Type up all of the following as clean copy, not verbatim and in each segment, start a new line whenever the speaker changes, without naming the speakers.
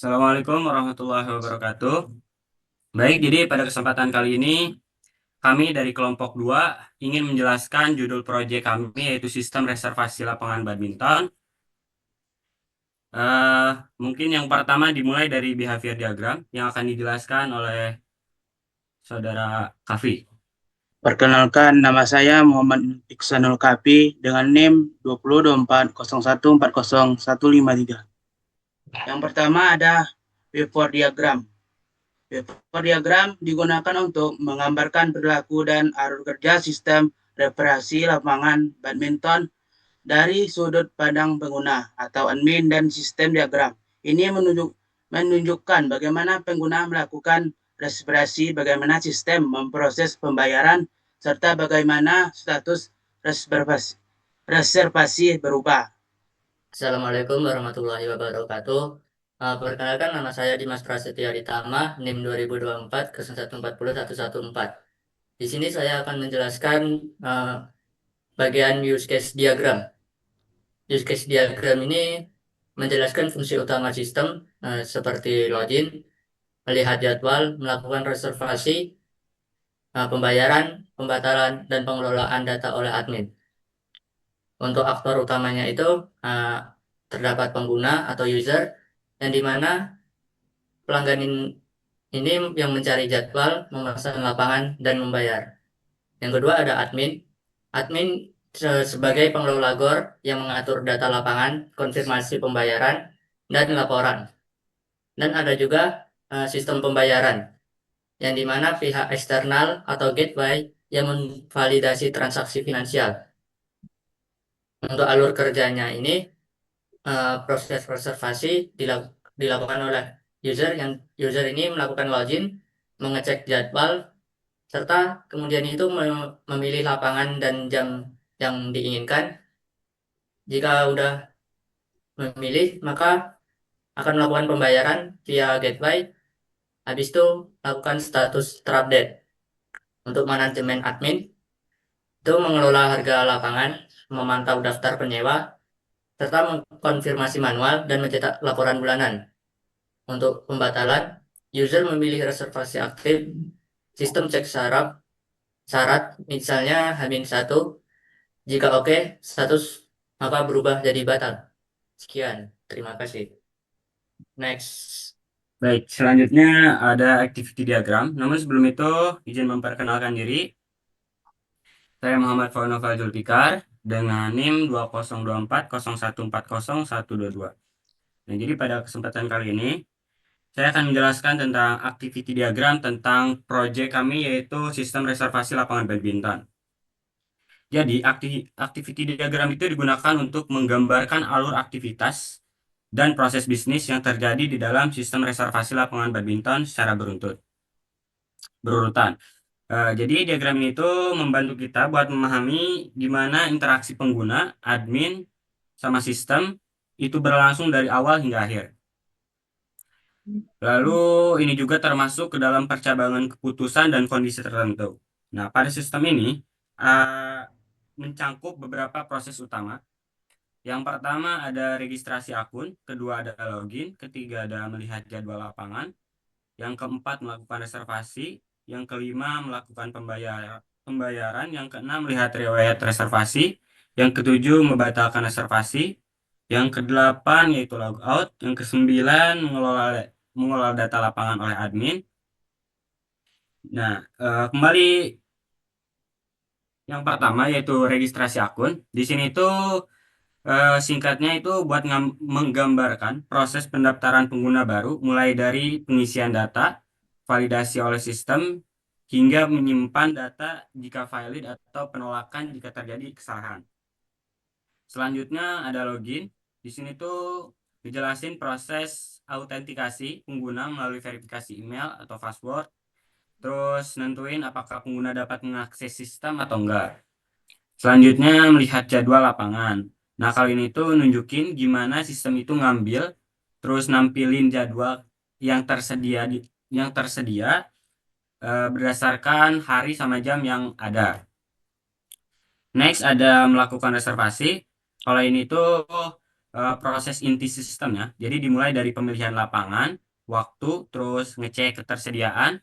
Assalamualaikum warahmatullahi wabarakatuh. Baik, jadi pada kesempatan kali ini kami dari kelompok 2 ingin menjelaskan judul proyek kami yaitu Sistem Reservasi Lapangan Badminton. Eh, Mungkin yang pertama dimulai dari behavior diagram yang akan dijelaskan oleh Saudara Kafi.
Perkenalkan, nama saya Muhammad Iksanul Kapi dengan NIM 202401405153. Yang pertama ada before diagram. Before diagram digunakan untuk menggambarkan perilaku dan alur kerja sistem referasi lapangan badminton dari sudut pandang pengguna atau admin dan sistem diagram. Ini menunjukkan bagaimana pengguna melakukan reservasi, bagaimana sistem memproses pembayaran, serta bagaimana status reservasi berubah.
Assalamualaikum warahmatullahi wabarakatuh. Perkenalkan nama saya Dimas Prasetya Ditama, NIM 2024 Di sini saya akan menjelaskan bagian use case diagram. Use case diagram ini menjelaskan fungsi utama sistem seperti login, melihat jadwal, melakukan reservasi, pembayaran, pembatalan, dan pengelolaan data oleh admin. Untuk aktor utamanya itu uh, terdapat pengguna atau user, yang dimana pelanggan ini yang mencari jadwal, memesan lapangan, dan membayar. Yang kedua ada admin. Admin sebagai pengelola GOR yang mengatur data lapangan, konfirmasi pembayaran, dan laporan. Dan ada juga sistem pembayaran, yang dimana pihak eksternal atau gateway yang memvalidasi transaksi finansial. Untuk alur kerjanya ini, proses reservasi dilakukan oleh user ini melakukan login, mengecek jadwal, serta kemudian itu memilih lapangan dan jam yang diinginkan. Jika udah memilih, maka akan melakukan pembayaran via gateway. Habis itu lakukan status terupdate. Untuk manajemen admin itu mengelola harga lapangan, memantau daftar penyewa, serta mengkonfirmasi manual dan mencetak laporan bulanan. Untuk pembatalan, user memilih reservasi aktif, sistem cek syarat, misalnya H-1. Jika oke, status maka berubah jadi batal. Sekian, terima kasih. Next.
Baik, selanjutnya ada activity diagram. Namun sebelum itu izin memperkenalkan diri. Saya Muhammad Faunova Zulfikar dengan NIM 202401402122. Nah, jadi pada kesempatan kali ini saya akan menjelaskan tentang activity diagram tentang proyek kami yaitu sistem reservasi lapangan badminton. Jadi activity diagram itu digunakan untuk menggambarkan alur aktivitas dan proses bisnis yang terjadi di dalam sistem reservasi lapangan badminton secara berurutan. Jadi diagram ini tuh membantu kita buat memahami gimana interaksi pengguna, admin, sama sistem itu berlangsung dari awal hingga akhir. Lalu ini juga termasuk ke dalam percabangan keputusan dan kondisi tertentu. Nah, pada sistem ini mencangkup beberapa proses utama. Yang pertama ada registrasi akun, kedua ada login, ketiga ada melihat jadwal lapangan, yang keempat melakukan reservasi, yang kelima melakukan pembayaran, yang keenam melihat riwayat reservasi, yang ketujuh membatalkan reservasi, yang kedelapan yaitu logout, yang kesembilan mengelola data lapangan oleh admin. Nah, kembali yang pertama yaitu registrasi akun. Di sini tuh singkatnya itu buat menggambarkan proses pendaftaran pengguna baru mulai dari pengisian data, validasi oleh sistem, hingga menyimpan data jika valid atau penolakan jika terjadi kesalahan. Selanjutnya ada login. Di sini tuh dijelasin proses autentikasi pengguna melalui verifikasi email atau password. Terus nentuin apakah pengguna dapat mengakses sistem atau enggak. Selanjutnya melihat jadwal lapangan. Nah, kali ini tuh nunjukin gimana sistem itu ngambil, terus nampilin jadwal yang tersedia berdasarkan hari sama jam yang ada. Next ada melakukan reservasi. Kalau ini tuh proses inti sistemnya. Jadi dimulai dari pemilihan lapangan, waktu, terus ngecek ketersediaan,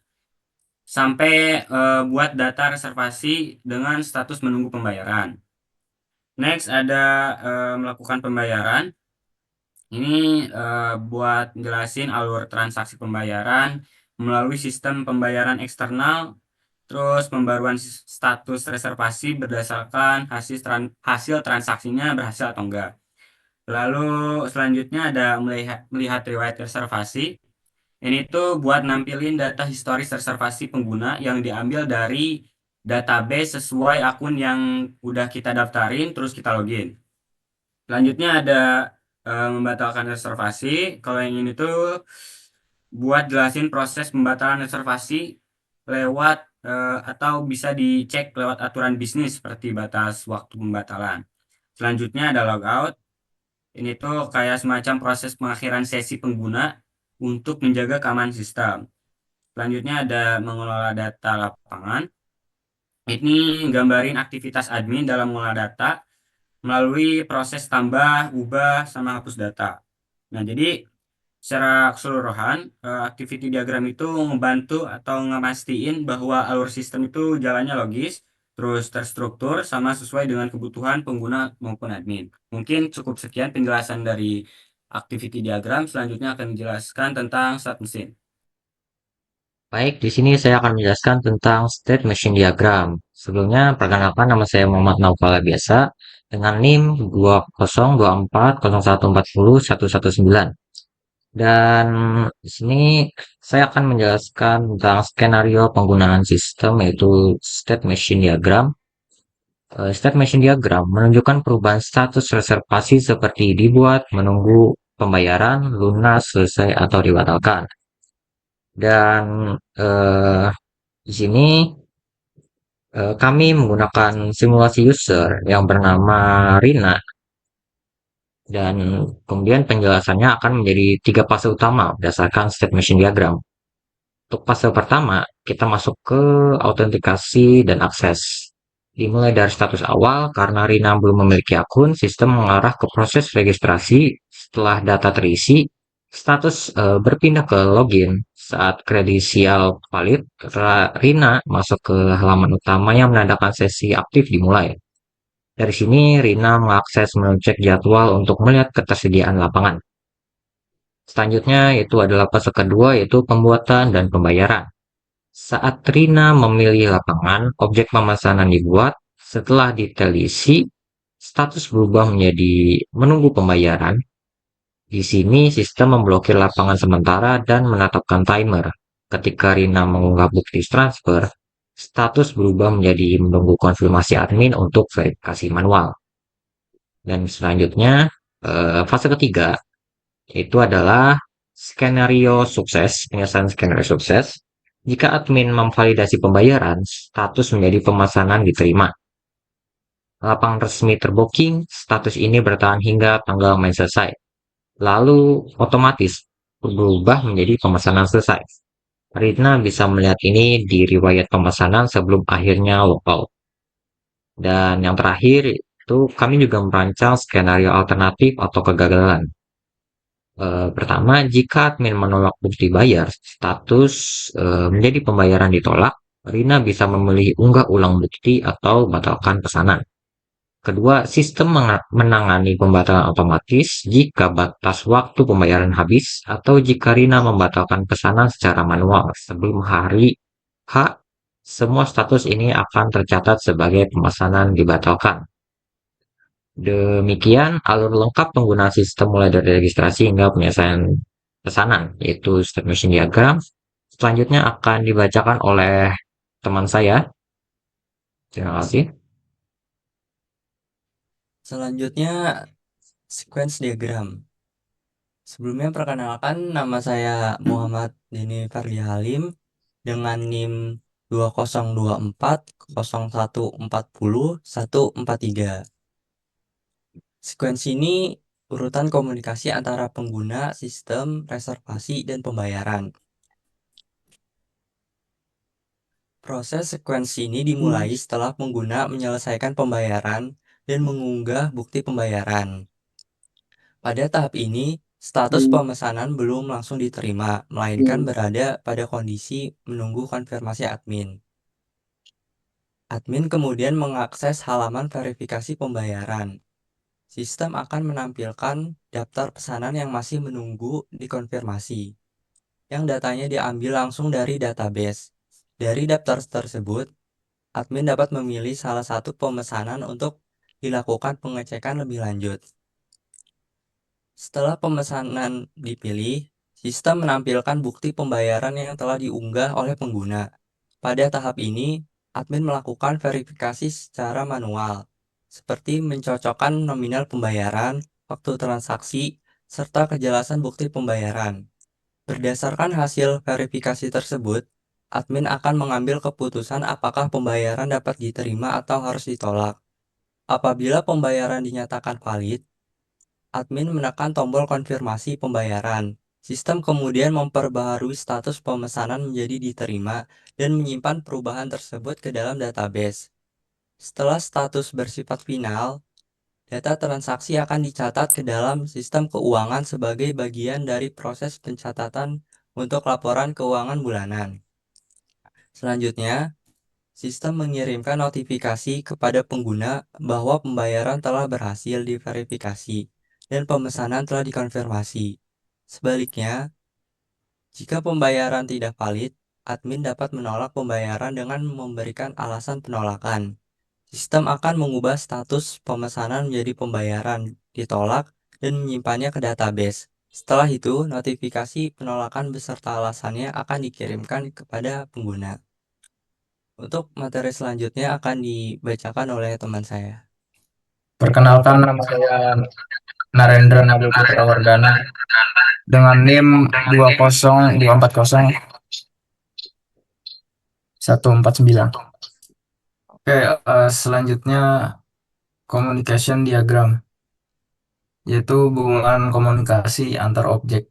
sampai buat data reservasi dengan status menunggu pembayaran. Next ada melakukan pembayaran. Ini buat jelasin alur transaksi pembayaran melalui sistem pembayaran eksternal, terus pembaruan status reservasi berdasarkan hasil transaksinya berhasil atau enggak. Lalu selanjutnya ada melihat riwayat reservasi. Ini tuh buat nampilin data historis reservasi pengguna yang diambil dari database sesuai akun yang udah kita daftarin terus kita login. Selanjutnya ada membatalkan reservasi. Kalau yang ini tuh buat jelasin proses pembatalan reservasi lewat atau bisa dicek lewat aturan bisnis seperti batas waktu pembatalan. Selanjutnya ada logout. Ini tuh kayak semacam proses pengakhiran sesi pengguna untuk menjaga keamanan sistem. Selanjutnya ada mengelola data lapangan. Ini gambarin aktivitas admin dalam mengelola data melalui proses tambah, ubah, sama hapus data. Nah, jadi secara keseluruhan, activity diagram itu membantu atau ngemastiin bahwa alur sistem itu jalannya logis, terus terstruktur, sama sesuai dengan kebutuhan pengguna maupun admin. Mungkin cukup sekian penjelasan dari activity diagram. Selanjutnya akan menjelaskan tentang stat mesin.
Baik, di sini saya akan menjelaskan tentang state machine diagram. Sebelumnya, perkenalkan nama saya Muhammad Naufal biasa dengan NIM 202401401119. Dan di sini saya akan menjelaskan tentang skenario penggunaan sistem yaitu state machine diagram. State machine diagram menunjukkan perubahan status reservasi seperti dibuat, menunggu pembayaran, lunas, selesai, atau dibatalkan. Dan di sini kami menggunakan simulasi user yang bernama Rina dan kemudian penjelasannya akan menjadi 3 fase utama berdasarkan state machine diagram. Untuk fase pertama, kita masuk ke autentikasi dan akses. Dimulai dari status awal, karena Rina belum memiliki akun, sistem mengarah ke proses registrasi. Setelah data terisi, status berpindah ke login. Saat kredensial valid, Rina masuk ke halaman utama yang menandakan sesi aktif dimulai. Dari sini, Rina mengakses menu cek jadwal untuk melihat ketersediaan lapangan. Selanjutnya, itu adalah fase kedua, yaitu pembuatan dan pembayaran. Saat Rina memilih lapangan, objek pemesanan dibuat. Setelah detail diisi, status berubah menjadi menunggu pembayaran. Di sini, sistem memblokir lapangan sementara dan menetapkan timer. Ketika Rina mengunggah bukti transfer, status berubah menjadi menunggu konfirmasi admin untuk verifikasi manual. Dan selanjutnya, fase ketiga, itu adalah skenario sukses, penyelesaian skenario sukses. Jika admin memvalidasi pembayaran, status menjadi pemesanan diterima. Lapangan resmi terbooking, status ini bertahan hingga tanggal main selesai. Lalu otomatis berubah menjadi pemesanan selesai. Rina bisa melihat ini di riwayat pemesanan sebelum akhirnya logout. Dan yang terakhir itu kami juga merancang skenario alternatif atau kegagalan. Pertama, jika admin menolak bukti bayar, status menjadi pembayaran ditolak, Rina bisa memilih unggah ulang bukti atau batalkan pesanan. Kedua, sistem menangani pembatalan otomatis jika batas waktu pembayaran habis atau jika Rina membatalkan pesanan secara manual sebelum hari H, semua status ini akan tercatat sebagai pemesanan dibatalkan. Demikian alur lengkap penggunaan sistem mulai dari registrasi hingga penyelesaian pesanan, yaitu state machine diagram. Selanjutnya akan dibacakan oleh teman saya. Terima kasih.
Selanjutnya, sequence diagram. Sebelumnya perkenalkan, nama saya Muhammad Dini Farli Halim dengan NIM 20240140143143. Sequence ini urutan komunikasi antara pengguna, sistem, reservasi, dan pembayaran. Proses sekuensi ini dimulai setelah pengguna menyelesaikan pembayaran dan mengunggah bukti pembayaran. Pada tahap ini, status pemesanan belum langsung diterima, melainkan berada pada kondisi menunggu konfirmasi admin. Admin kemudian mengakses halaman verifikasi pembayaran. Sistem akan menampilkan daftar pesanan yang masih menunggu dikonfirmasi, yang datanya diambil langsung dari database. Dari daftar tersebut, admin dapat memilih salah satu pemesanan untuk dilakukan pengecekan lebih lanjut. Setelah pemesanan dipilih, sistem menampilkan bukti pembayaran yang telah diunggah oleh pengguna. Pada tahap ini, admin melakukan verifikasi secara manual, seperti mencocokkan nominal pembayaran, waktu transaksi, serta kejelasan bukti pembayaran. Berdasarkan hasil verifikasi tersebut, admin akan mengambil keputusan apakah pembayaran dapat diterima atau harus ditolak. Apabila pembayaran dinyatakan valid, admin menekan tombol konfirmasi pembayaran. Sistem kemudian memperbaharui status pemesanan menjadi diterima dan menyimpan perubahan tersebut ke dalam database. Setelah status bersifat final, data transaksi akan dicatat ke dalam sistem keuangan sebagai bagian dari proses pencatatan untuk laporan keuangan bulanan. Selanjutnya, sistem mengirimkan notifikasi kepada pengguna bahwa pembayaran telah berhasil diverifikasi dan pemesanan telah dikonfirmasi. Sebaliknya, jika pembayaran tidak valid, admin dapat menolak pembayaran dengan memberikan alasan penolakan. Sistem akan mengubah status pemesanan menjadi pembayaran ditolak dan menyimpannya ke database. Setelah itu, notifikasi penolakan beserta alasannya akan dikirimkan kepada pengguna. Untuk materi selanjutnya akan dibacakan oleh teman saya.
Perkenalkan, nama saya Narendra Nabil Putra Wardana dengan NIM 20240 149. Oke, selanjutnya communication diagram, yaitu hubungan komunikasi antar objek.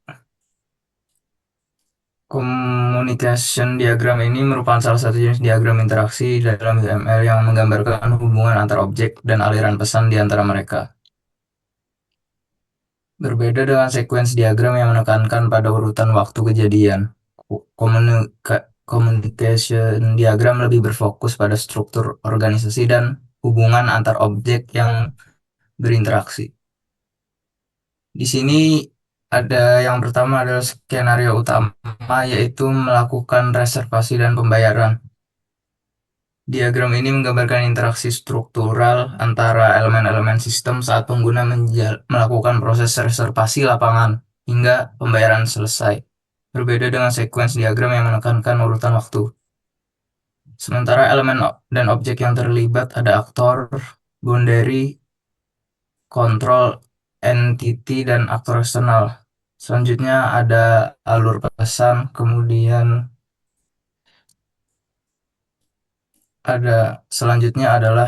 Communication diagram ini merupakan salah satu jenis diagram interaksi dalam UML yang menggambarkan hubungan antar objek dan aliran pesan di antara mereka. Berbeda dengan sekuens diagram yang menekankan pada urutan waktu kejadian, communication diagram lebih berfokus pada struktur organisasi dan hubungan antar objek yang berinteraksi. Di sini ada yang pertama adalah skenario utama, yaitu melakukan reservasi dan pembayaran. Diagram ini menggambarkan interaksi struktural antara elemen-elemen sistem saat pengguna melakukan proses reservasi lapangan hingga pembayaran selesai. Berbeda dengan sekuens diagram yang menekankan urutan waktu. Sementara elemen dan objek yang terlibat ada aktor, boundary, kontrol, entity, dan aktor eksternal. Selanjutnya ada alur pesan, kemudian selanjutnya adalah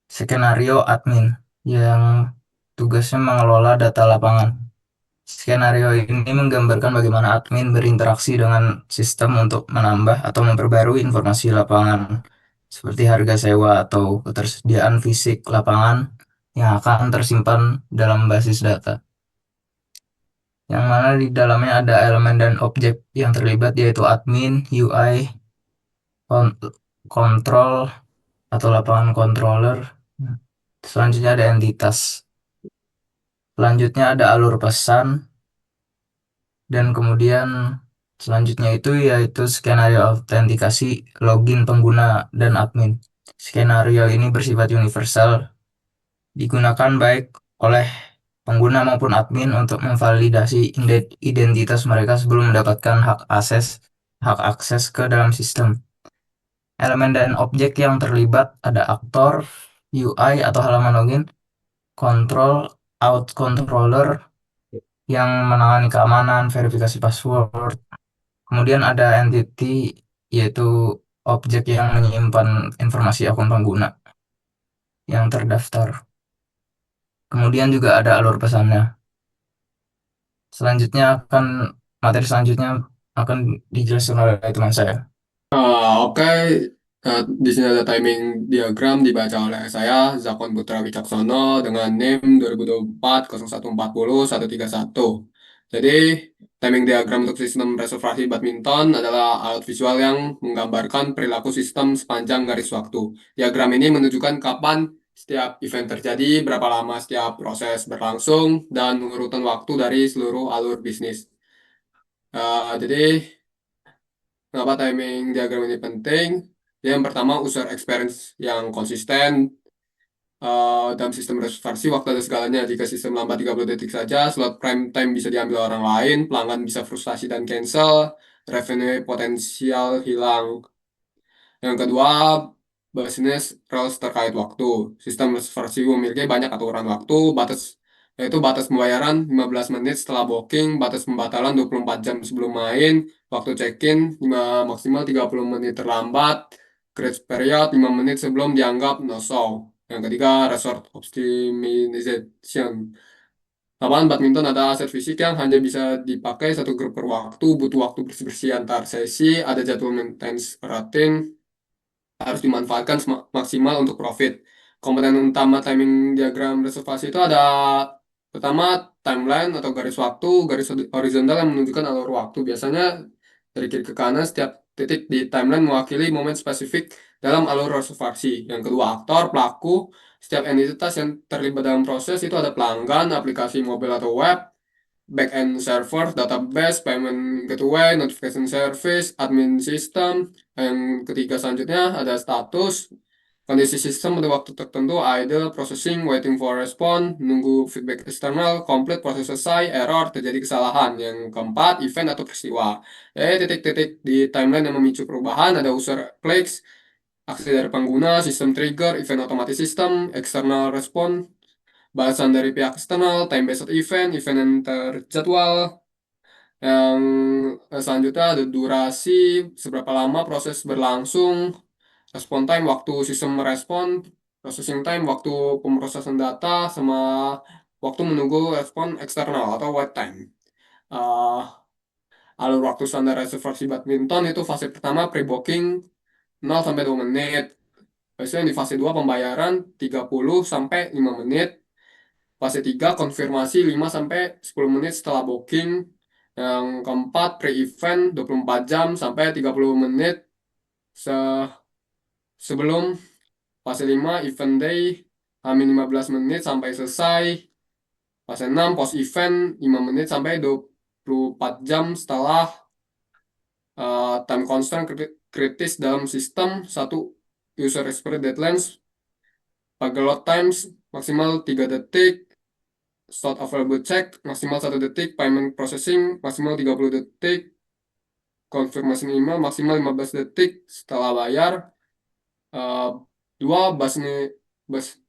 skenario admin yang tugasnya mengelola data lapangan. Skenario ini menggambarkan bagaimana admin berinteraksi dengan sistem untuk menambah atau memperbarui informasi lapangan, seperti harga sewa atau ketersediaan fisik lapangan yang akan tersimpan dalam basis data, yang mana di dalamnya ada elemen dan objek yang terlibat, yaitu admin, UI, kontrol atau lapangan controller. Selanjutnya ada entitas. Selanjutnya ada alur pesan, dan kemudian selanjutnya itu yaitu skenario autentikasi, login pengguna dan admin. Skenario ini bersifat universal, digunakan baik oleh pengguna maupun admin untuk memvalidasi identitas mereka sebelum mendapatkan hak akses ke dalam sistem. Elemen dan objek yang terlibat ada aktor, UI atau halaman login, kontrol, out controller yang menangani keamanan, verifikasi password. Kemudian ada entity, yaitu objek yang menyimpan informasi akun pengguna yang terdaftar. Kemudian juga ada alur pesannya. Materi selanjutnya akan dijelaskan oleh teman saya.
Oke, Di sini ada timing diagram dibaca oleh saya, Zakon Putra Wicaksono, dengan NIM 2024-0140-131. Jadi, timing diagram untuk sistem reservasi badminton adalah alat visual yang menggambarkan perilaku sistem sepanjang garis waktu. Diagram ini menunjukkan kapan setiap event terjadi, berapa lama setiap proses berlangsung, dan urutan waktu dari seluruh alur bisnis. Jadi, kenapa timing diagram ini penting? Yang pertama, user experience yang konsisten. Dalam sistem reservasi, waktu ada segalanya. Jika sistem lambat 30 detik saja, slot prime time bisa diambil orang lain, pelanggan bisa frustasi dan cancel, revenue potensial hilang. Yang kedua, business rules terkait waktu. Sistem reservasi memiliki banyak aturan waktu, yaitu batas pembayaran 15 menit setelah booking, batas pembatalan 24 jam sebelum main, waktu check-in maksimal 30 menit terlambat, grace period 5 menit sebelum dianggap no-show. Yang ketiga, resort optimization. Lapangan badminton ada aset fisik yang hanya bisa dipakai satu grup per waktu, butuh waktu bersih-bersih antar sesi, ada jadwal maintenance rutin, harus dimanfaatkan maksimal untuk profit. Komponen utama timing diagram reservasi itu ada pertama timeline atau garis waktu, garis horizontal yang menunjukkan alur waktu. Biasanya dari kiri ke kanan setiap titik di timeline mewakili momen spesifik dalam alur reservasi. Yang kedua aktor, pelaku, setiap entitas yang terlibat dalam proses itu ada pelanggan, aplikasi mobil atau web, back-end server, database, payment gateway, notification service, admin system. Yang ketiga selanjutnya ada status, kondisi sistem pada waktu tertentu, idle, processing, waiting for response, nunggu feedback eksternal, complete, proses selesai, error, terjadi kesalahan. Yang keempat, event atau peristiwa. Titik-titik di timeline yang memicu perubahan, ada user clicks, aksi dari pengguna, sistem trigger, event otomatis sistem, external response, balasan dari pihak eksternal, time-based event, event yang terjadwal. Yang selanjutnya ada durasi, seberapa lama proses berlangsung, respon time, waktu sistem merespon, processing time, waktu pemrosesan data, sama waktu menunggu respon eksternal atau wait time. Uh, Alur waktu standar reservasi badminton itu fase pertama pre-booking 0-2 menit. Biasanya di fase 2 pembayaran 30-5 menit. Fase 3 konfirmasi 5-10 menit setelah booking. Yang keempat pre-event 24 jam sampai 30 menit sebelum. Fase 5 event day Amin 15 menit sampai selesai. Fase 6 post event 5 menit sampai 24 jam setelah. Time constraint kritis dalam sistem 1 user experience deadlines, pakai load times maksimal 3 detik, slot available check maksimal 1 detik, payment processing maksimal 30 detik, konfirmasi email maksimal 15 detik setelah bayar. 2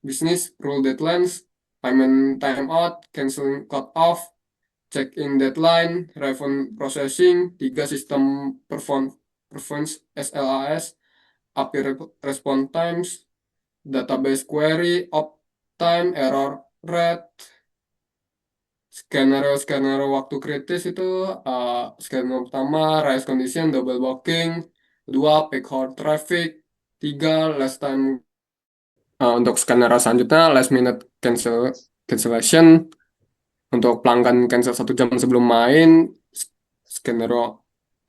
business rule deadlines, payment timeout, canceling cut off, check-in deadline, revenue processing. 3 sistem performance SLAS, API response times, database query, uptime, error rate. Skenario waktu kritis itu skenario pertama race condition double booking, 2 peak hour traffic, 3 last time. Untuk skenario selanjutnya last minute cancellation, untuk pelanggan cancel 1 jam sebelum main. Skenario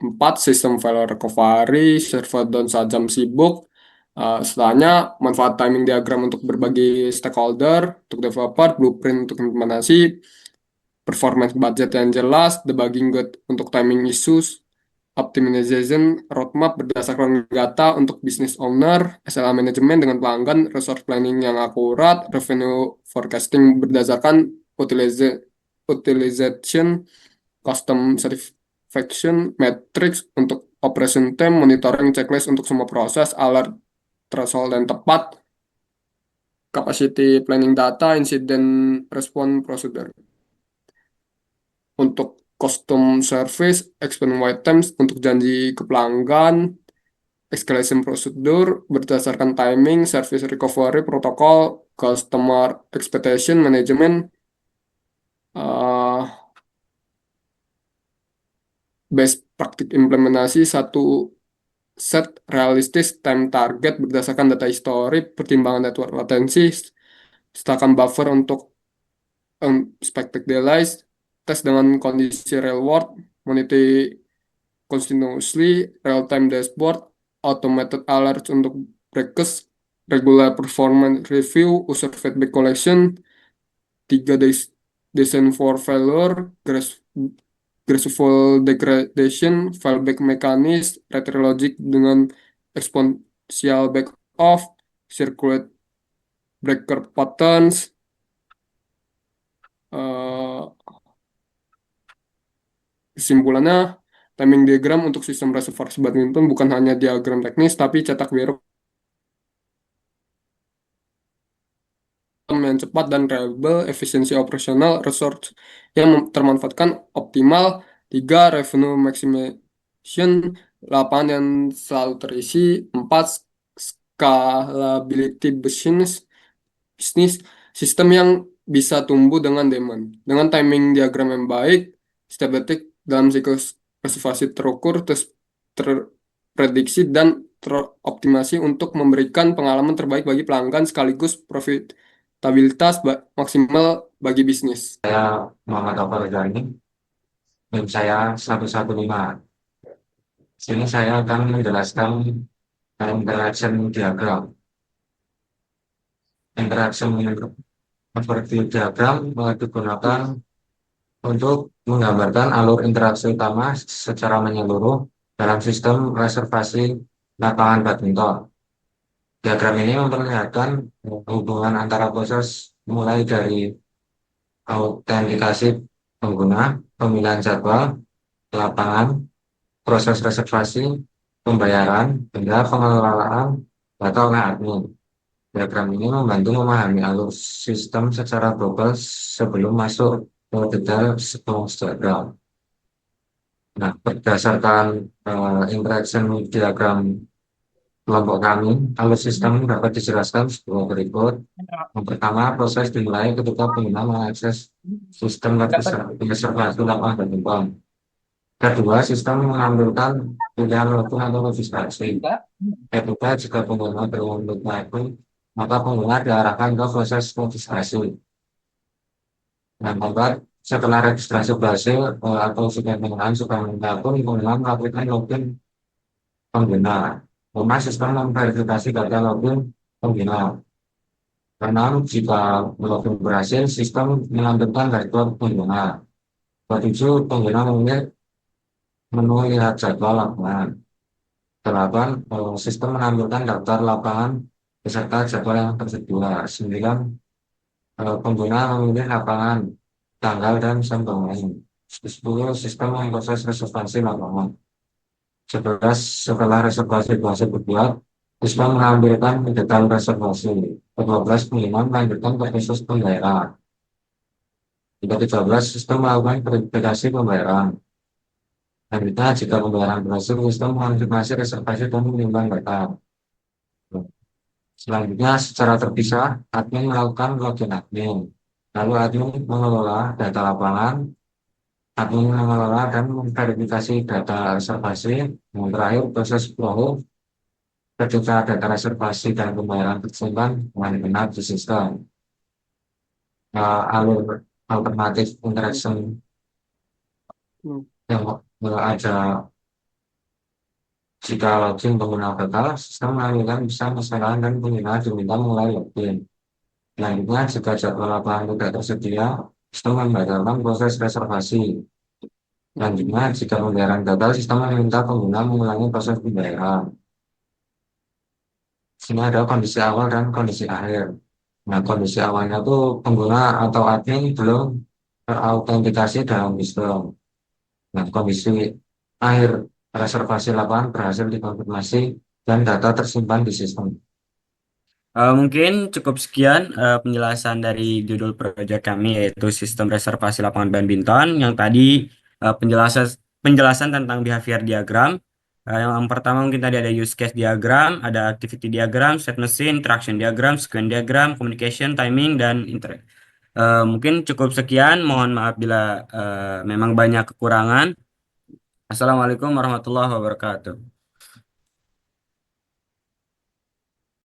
4 sistem file recovery, server down saat jam sibuk. Setelahnya manfaat timing diagram untuk berbagi stakeholder, untuk developer, blueprint untuk implementasi, performance budget yang jelas, debugging good untuk timing issues, optimization roadmap berdasarkan data untuk business owner, SLA management dengan pelanggan, resource planning yang akurat, revenue forecasting berdasarkan utilization, custom satisfaction metrics untuk operation team, monitoring checklist untuk semua proses, alert threshold dan tepat, capacity planning data, incident response procedure. Untuk custom service, expand wait times untuk janji ke pelanggan, escalation procedure berdasarkan timing, service recovery protocol, customer expectation management, best practice implementasi 1 set realistis time target berdasarkan data histori, pertimbangan network latensi, setakan buffer untuk unexpected delays, tes dengan kondisi real world, monitor continuously, real-time dashboard, automated alerts untuk breakers, regular performance review, user feedback collection, 3 days design for failure, graceful degradation, fallback mechanism, retry logic dengan exponential back off, circulate breaker patterns, eh, kesimpulannya, timing diagram untuk sistem reservasi badminton bukan hanya diagram teknis, tapi cetak biru yang cepat dan reliable, efisiensi operasional, resource yang termanfaatkan optimal, 3 revenue maximization, lapangan yang selalu terisi, 4 scalability bisnis, sistem yang bisa tumbuh dengan demand. Dengan timing diagram yang baik, setiap detik dalam siklus reservasi terukur, terprediksi, dan teroptimasi untuk memberikan pengalaman terbaik bagi pelanggan sekaligus profitabilitas maksimal bagi bisnis.
Saya Muhammad Alfa Ghani, NIM saya 115. Sini saya akan menjelaskan interaction diagram. Interaction property diagram digunakan untuk menggambarkan alur interaksi utama secara menyeluruh dalam sistem reservasi lapangan badminton. Diagram ini memperlihatkan hubungan antara proses mulai dari autentikasi pengguna, pemilihan jadwal, lapangan, proses reservasi, pembayaran, hingga pengelolaan data oleh admin. Diagram ini membantu memahami alur sistem secara global sebelum masuk ke detail sequence diagram. Nah, berdasarkan interaction diagram kelompok kami, alur sistem dapat dijelaskan sebagai berikut. Yang pertama, proses dimulai ketika pengguna mengakses sistem reservasi lapangan badminton. Kedua, sistem mengambilkan pilihan login atau registrasi. Ketiga, jika pengguna belum login, maka pengguna diarahkan ke proses registrasi. Yang keempat, setelah registrasi berhasil atau sudah penggunaan sudah menggabung, pengguna melakukan login pengguna. Karena sistem memverifikasi data login pengguna. Karena jika login berhasil, sistem menampilkan dashboard pengguna. Ketujuh, pengguna memilih menu lihat jadwal lapangan. 8, sistem menampilkan daftar lapangan beserta jadwal yang tersedia. 9, pengguna memilih lapangan, tanggal, dan jam bermain. 10, sistem memproses reservasi lapangan. 11, setelah reservasi berhasil berbuat, sistem mengambilkan detail reservasi. 12, pengguna melanjutkan ke proses pembayaran. 13, sistem melakukan verifikasi pembayaran. Selanjutnya, jika pembayaran berhasil, sistem mengonfirmasi reservasi dan menimbang data. Selanjutnya, secara terpisah, admin melakukan login admin. Lalu admin mengelola data lapangan, admin mengelola dan memverifikasi data reservasi. Yang terakhir, proses flow ketika data reservasi dan pembayaran tersimpan dengan benar di sistem. Alur alternatif interaction yang ada jika login pengguna gagal, sistem mengalihkan bisa kesalahan dan pengguna diminta mulai login. Selanjutnya, jika jadwal lapangan tidak tersedia, sistem membatalkan proses reservasi. Selanjutnya, jika pembayaran gagal, sistem meminta pengguna mengulangi proses pembayaran. Sini ada kondisi awal dan kondisi akhir. Nah, kondisi awalnya itu pengguna atau admin belum terautentikasi dalam sistem. Nah, kondisi akhir, reservasi lapangan berhasil dikonfirmasi dan data tersimpan di sistem.
Mungkin cukup sekian penjelasan dari judul proyek kami, yaitu sistem reservasi lapangan badminton. Yang tadi penjelasan tentang behavior diagram. Yang pertama mungkin tadi ada use case diagram, ada activity diagram, state machine, interaction diagram, sequence diagram, communication, timing, dan mungkin cukup sekian. Mohon maaf bila memang banyak kekurangan. Assalamualaikum warahmatullahi wabarakatuh.